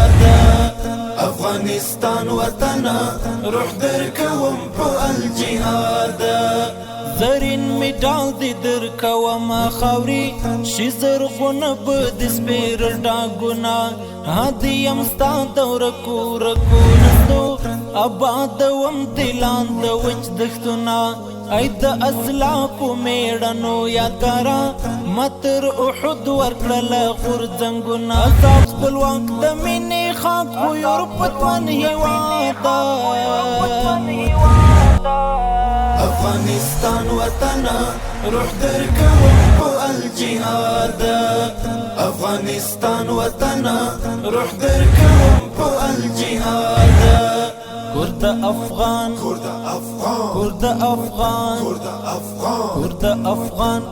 جهادا افغانستان وطنا روح درکوم په الجهادا زرین میډال دی درکوم خاوري شي زرغونه به د سپیرل ډاګونه هدیم ستا دورکو رکو نستو آبادوم دلان د وچ دښتونه ای د اسلافو میړنو یادګارا متر احد ورکړل غورځنګونه ازاد خپلواک د مینې خاک خو یورپ وطن هېواده افغانستان وطنا روح درکوم په الجهادا افغانستان وطنا روح درکوم په الجهادا کرد افغان کرد افغان کرد افغان کرد افغان